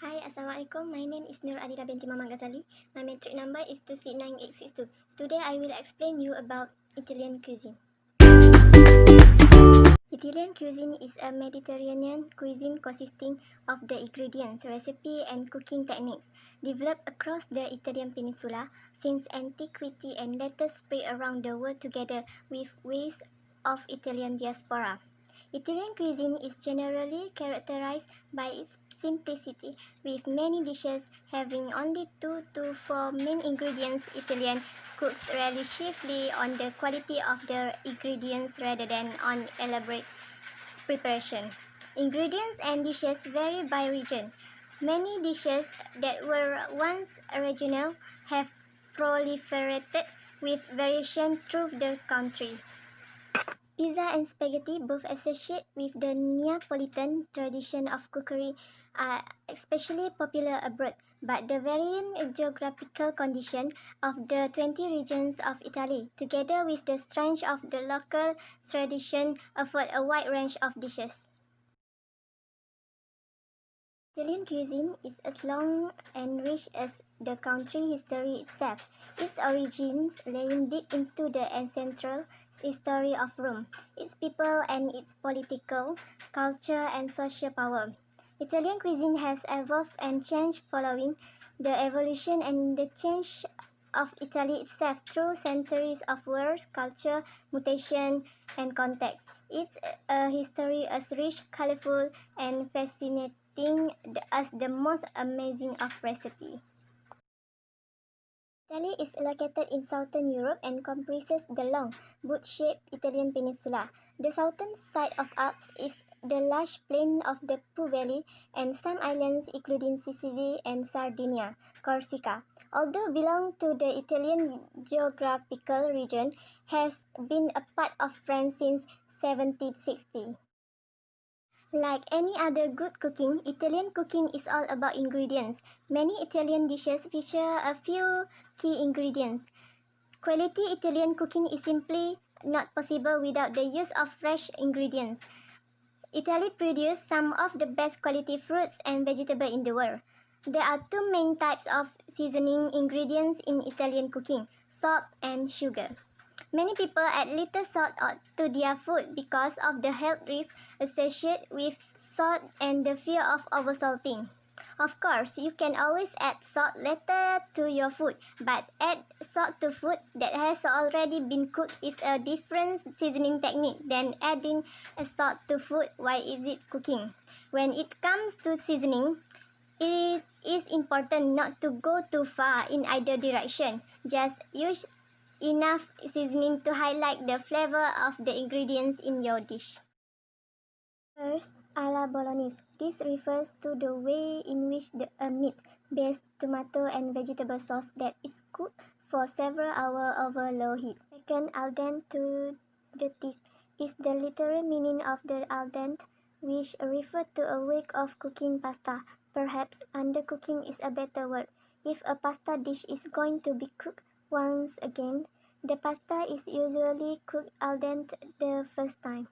Hi, Assalamualaikum. My name is Nur Adira binti Mamang Ghazali. My metric number is 269862. Today I will explain you about Italian cuisine. Italian cuisine is a Mediterranean cuisine consisting of the ingredients, recipe and cooking techniques developed across the Italian peninsula since antiquity and later spread around the world together with waves of Italian diaspora. Italian cuisine is generally characterized by its simplicity, with many dishes having only 2 to 4 main ingredients. Italian cooks rely chiefly on the quality of the ingredients rather than on elaborate preparation. Ingredients and dishes vary by region. Many dishes that were once regional have proliferated with variation through the country. Pizza and spaghetti, both associated with the Neapolitan tradition of cookery, are especially popular abroad, but the varying geographical condition of the 20 regions of Italy, together with the strength of the local tradition, afford a wide range of dishes. Italian cuisine is as long and rich as the country history itself, its origins laying deep into the ancestral history of Rome, its people and its political, culture and social power. Italian cuisine has evolved and changed following the evolution and the change of Italy itself through centuries of wars, culture, mutation, and context. It's a history as rich, colorful, and fascinating as the most amazing of recipe. Italy is located in southern Europe and comprises the long, boot-shaped Italian peninsula. The southern side of Alps is the large plain of the Po Valley and some islands including Sicily and Sardinia, Corsica. Although belong to the Italian geographical region, has been a part of France since 1760. Like any other good cooking, Italian cooking is all about ingredients. Many Italian dishes feature a few key ingredients. Quality Italian cooking is simply not possible without the use of fresh ingredients. Italy produces some of the best quality fruits and vegetables in the world. There are two main types of seasoning ingredients in Italian cooking: salt and sugar. Many people add little salt to their food because of the health risks associated with salt and the fear of oversalting. Of course, you can always add salt later to your food, but add salt to food that has already been cooked is a different seasoning technique than adding salt to food while it is cooking. When it comes to seasoning, it is important not to go too far in either direction. Just use enough seasoning to highlight the flavor of the ingredients in your dish. First, a la bolognese. This refers to the way in which a meat-based tomato and vegetable sauce that is cooked for several hours over low heat. Second, al dente is the literal meaning of the al dente, which refers to a way of cooking pasta. Perhaps undercooking is a better word. If a pasta dish is going to be cooked once again, the pasta is usually cooked al dente the first time.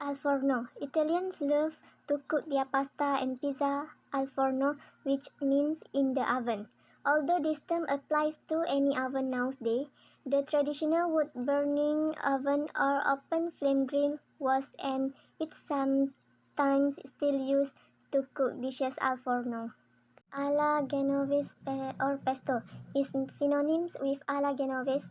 Al forno. Italians love to cook their pasta and pizza al forno, which means in the oven. Although this term applies to any oven nowadays, the traditional wood-burning oven or open flame grill was and it's sometimes still used to cook dishes al forno. Alla Genovese or pesto is synonymous with alla Genovese,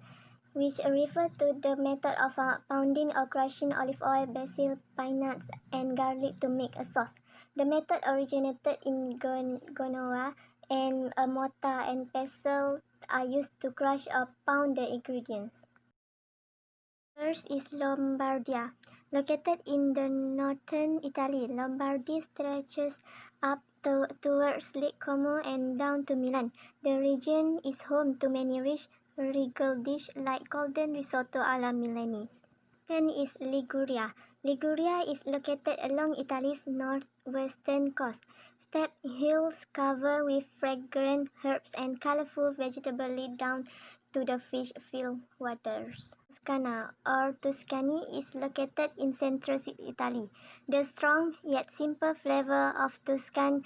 which refer to the method of pounding or crushing olive oil, basil, pine nuts, and garlic to make a sauce. The method originated in Genoa, and a mortar and pestle are used to crush or pound the ingredients. First is Lombardia. Located in the northern Italy, Lombardy stretches up towards Lake Como and down to Milan. The region is home to many rich, regal dishes like golden risotto alla Milanese. Second is Liguria. Liguria is located along Italy's northwestern coast. Steep hills covered with fragrant herbs and colorful vegetables lead down to the fish-filled waters. Toscana or Tuscany is located in central Italy. The strong yet simple flavor of Tuscan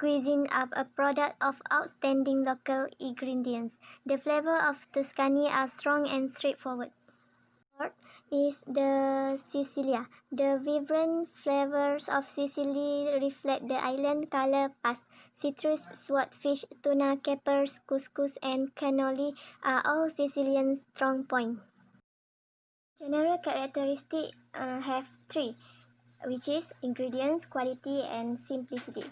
cuisine are a product of outstanding local ingredients. The flavor of Tuscany are strong and straightforward. Fourth is the Sicilia. The vibrant flavors of Sicily reflect the island color past. Citrus, swordfish, tuna, capers, couscous, and cannoli are all Sicilian strong points. General characteristics have three, which is ingredients, quality, and simplicity.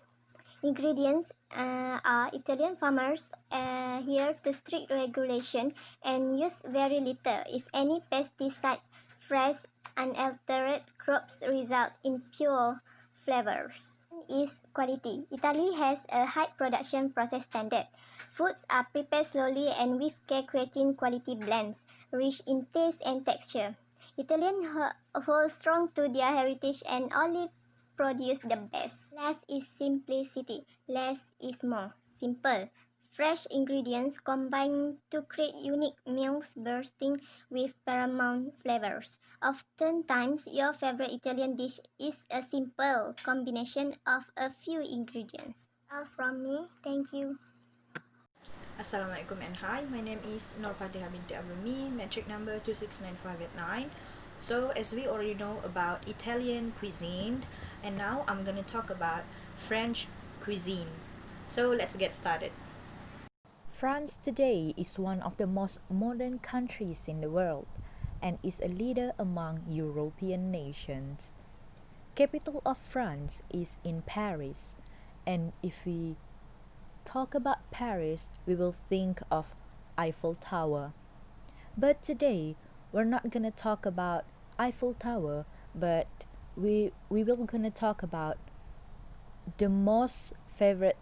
Ingredients are Italian farmers adhere to strict regulation and use very little, if any, pesticides. Fresh, unaltered crops result in pure flavors. Is quality. Italy has a high production process standard. Foods are prepared slowly and with care, creating quality blends, rich in taste and texture. Italians hold strong to their heritage and only produce the best. Last is simplicity. Less is more. Simple. Fresh ingredients combined to create unique meals bursting with paramount flavors. Oftentimes, your favorite Italian dish is a simple combination of a few ingredients. All from me. Thank you. Assalamualaikum and hi, my name is Norfatiha binti Abrami, metric number 2695889. So as we already know about Italian cuisine, and now I'm gonna talk about French cuisine. So let's get started. France today is one of the most modern countries in the world and is a leader among European nations. Capital of France is in Paris, and if we talk about Paris, we will think of Eiffel Tower. But today, we're not gonna talk about Eiffel Tower, but we will gonna talk about the most favorite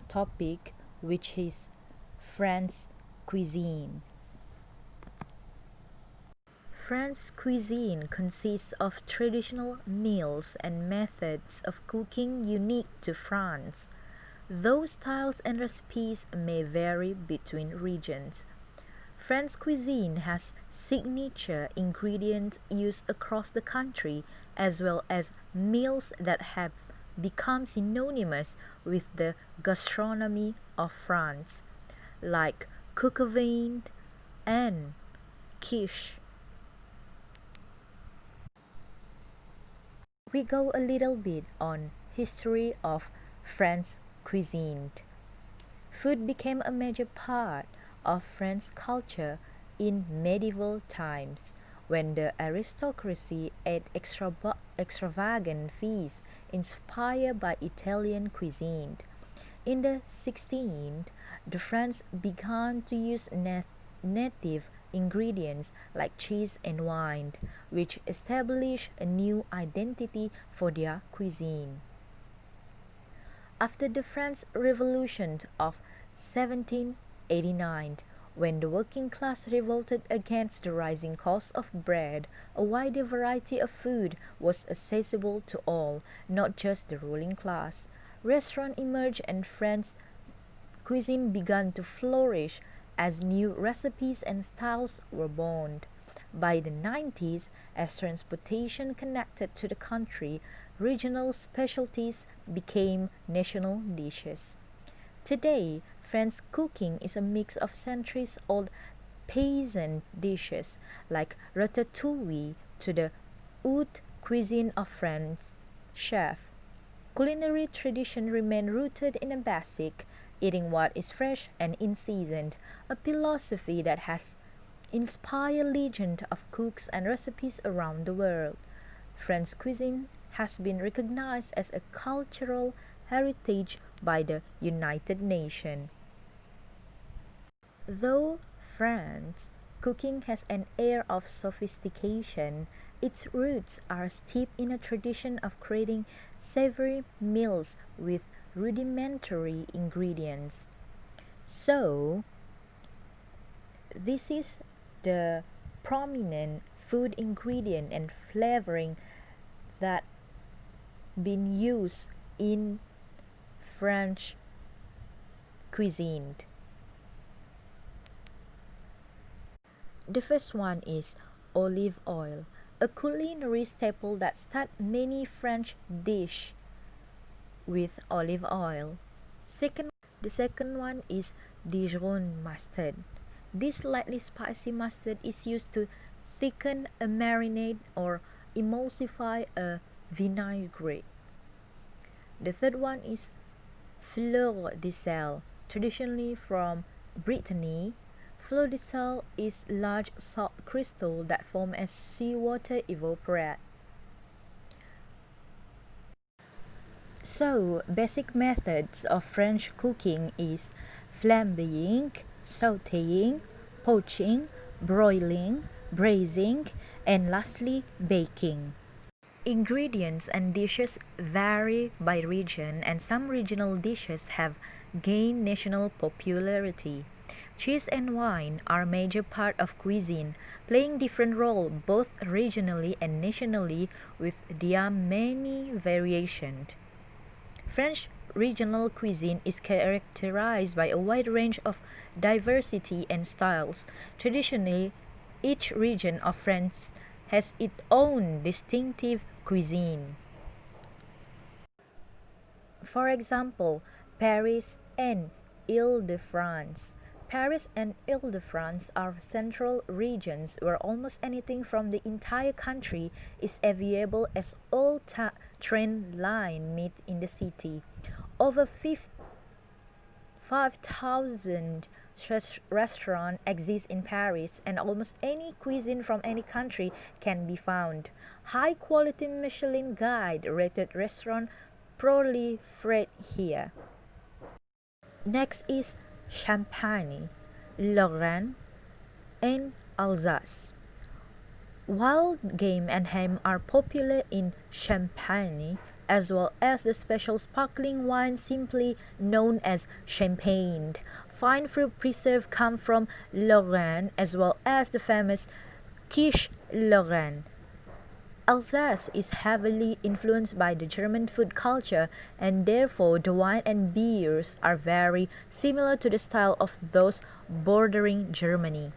topic, which is French cuisine. French cuisine consists of traditional meals and methods of cooking unique to France. Though styles and recipes may vary between regions, French cuisine has signature ingredients used across the country, as well as meals that have become synonymous with the gastronomy of France, like coq au vin and quiche. We go a little bit on history of French cuisine. Food became a major part of French culture in medieval times, when the aristocracy ate extravagant feasts inspired by Italian cuisine. In the 16th, the French began to use native ingredients like cheese and wine, which established a new identity for their cuisine. After the French Revolution of 1789, when the working class revolted against the rising cost of bread, a wider variety of food was accessible to all, not just the ruling class. Restaurants emerged and French cuisine began to flourish as new recipes and styles were born. By the 90s, as transportation connected to the country, regional specialties became national dishes. Today, French cooking is a mix of centuries-old peasant dishes like ratatouille to the haute cuisine of French chefs. Culinary tradition remain rooted in a basic, eating what is fresh and in season, a philosophy that has inspired legions of cooks and recipes around the world. French cuisine has been recognized as a cultural heritage by the United Nations. Though French cooking has an air of sophistication, its roots are steeped in a tradition of creating savory meals with rudimentary ingredients. So, this is the prominent food ingredient and flavoring that been used in French cuisine. The first one is olive oil, a culinary staple that starts many French dishes with olive oil. The second one is Dijon mustard. This slightly spicy mustard is used to thicken a marinade or emulsify a vinaigrette. The third one is fleur de sel, traditionally from Brittany. Fleur de sel is large salt crystal that form as seawater evaporate. So, basic methods of French cooking is flambeing, sautéing, poaching, broiling, braising, and lastly baking. Ingredients and dishes vary by region, and some regional dishes have gained national popularity. Cheese and wine are a major part of cuisine, playing different roles both regionally and nationally with their many variations. French regional cuisine is characterized by a wide range of diversity and styles. Traditionally, each region of France has its own distinctive cuisine. For example, Paris and Ile-de-France. Paris and Ile-de-France are central regions where almost anything from the entire country is available as all train lines meet in the city. Over 5,000 restaurants exist in Paris, and almost any cuisine from any country can be found. High-quality Michelin guide-rated restaurants proliferate here. Next is Champagne, Lorraine, and Alsace. Wild game and ham are popular in Champagne, as well as the special sparkling wine simply known as champagne. Fine fruit preserve come from Lorraine, as well as the famous quiche Lorraine. Alsace is heavily influenced by the German food culture, and therefore the wine and beers are very similar to the style of those bordering Germany.